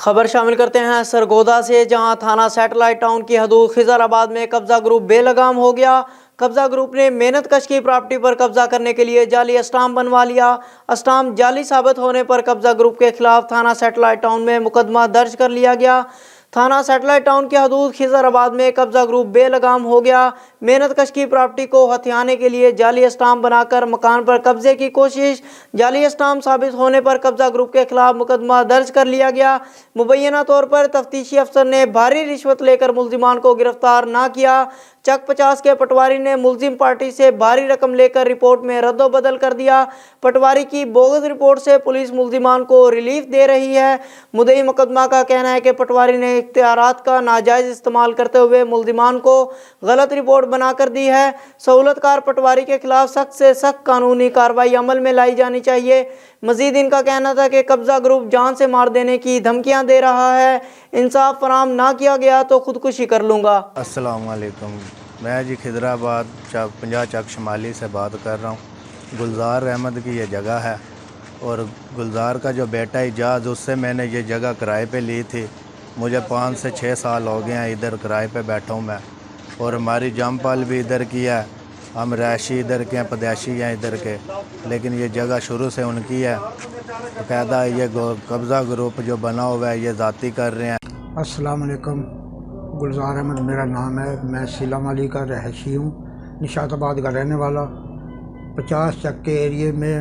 خبر شامل کرتے ہیں سرگودا سے، جہاں تھانہ سیٹلائٹ ٹاؤن کی حدود خضر آباد میں قبضہ گروپ بے لگام ہو گیا۔ قبضہ گروپ نے محنت کش کی پراپرٹی پر قبضہ کرنے کے لیے جعلی اسٹامپ بنوا لیا۔ اسٹامپ جعلی ثابت ہونے پر قبضہ گروپ کے خلاف تھانہ سیٹلائٹ ٹاؤن میں مقدمہ درج کر لیا گیا۔ تھانہ سیٹلائٹ ٹاؤن کی حدود خضر آباد میں قبضہ گروپ بے لگام ہو گیا۔ محنت کش کی پراپرٹی کو ہتھیانے کے لیے جعلی اسٹامپ بنا کر مکان پر قبضے کی کوشش۔ جعلی اسٹامپ ثابت ہونے پر قبضہ گروپ کے خلاف مقدمہ درج کر لیا گیا۔ مبینہ طور پر تفتیشی افسر نے بھاری رشوت لے کر ملزمان کو گرفتار نہ کیا۔ چک 50 کے پٹواری نے ملزم پارٹی سے بھاری رقم لے کر رپورٹ میں رد و بدل کر دیا۔ پٹواری کی بوگس رپورٹ سے پولیس ملزمان کو ریلیف دے رہی ہے۔ مدعی مقدمہ کا کہنا ہے کہ پٹواری نے اختیارات کا ناجائز استعمال کرتے ہوئے ملزمان کو غلط رپورٹ بنا کر دی ہے۔ سہولت کار پٹواری کے خلاف سخت سے سخت قانونی کارروائی عمل میں لائی جانی چاہیے۔ مزید ان کا کہنا تھا کہ قبضہ گروپ جان سے مار دینے کی دھمکیاں دے رہا ہے، انصاف فراہم نہ کیا گیا تو خودکشی کر لوں گا۔ السلام علیکم، میں جی خضر آباد 50 چک شمالی سے بات کر رہا ہوں۔ گلزار احمد کی یہ جگہ ہے اور گلزار کا جو بیٹا اجاز، اس سے میں نے یہ جگہ کرائے پہ لی تھی۔ مجھے 5 سے 6 سال ہو گئے ہیں ادھر کرائے پہ بیٹھا ہوں میں، اور ہماری جم پال بھی ادھر کی ہے، ہم رہائشی ادھر کے ہیں، پدیشی ہیں ادھر کے، لیکن یہ جگہ شروع سے ان کی ہے۔ باقاعدہ یہ قبضہ گروپ جو بنا ہوا ہے یہ ذاتی کر رہے ہیں۔ السلام علیکم، گلزار احمد میرا نام ہے، میں سیلم علی کا رہائشی ہوں، نشاط آباد کا رہنے والا۔ 50 چک کے ایریے میں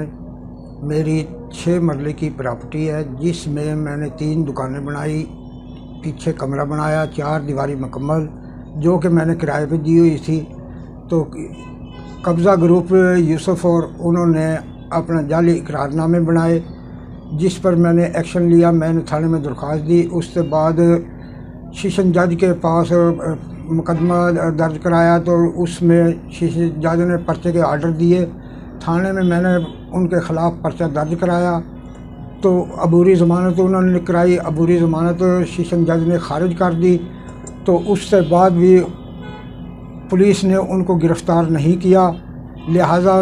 میری 6 مرلے کی پراپرٹی ہے، جس میں میں نے 3 دکانیں بنائی، پیچھے کمرہ بنایا، 4 دیواری مکمل، جو کہ میں نے کرائے پہ دی ہوئی تھی۔ تو قبضہ گروپ یوسف اور انہوں نے اپنا جعلی اقرار نامے بنائے، جس پر میں نے ایکشن لیا، میں نے تھانے میں درخواست دی۔ اس کے بعد سیشن جج کے پاس مقدمہ درج کرایا، تو اس میں سیشن جج نے پرچے کے آرڈر دیے۔ تھانے میں نے ان کے خلاف پرچہ درج کرایا، تو عبوری ضمانت انہوں نے کرائی، عبوری ضمانت سیشن جج نے خارج کر دی۔ تو اس سے بعد بھی پولیس نے ان کو گرفتار نہیں کیا، لہٰذا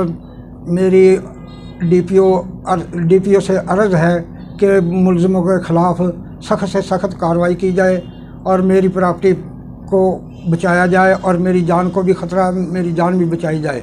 میری ڈی پی او سے عرض ہے کہ ملزموں کے خلاف سخت سے سخت کارروائی کی جائے اور میری پراپرٹی کو بچایا جائے، اور میری جان کو بھی خطرہ، میری جان بھی بچائی جائے۔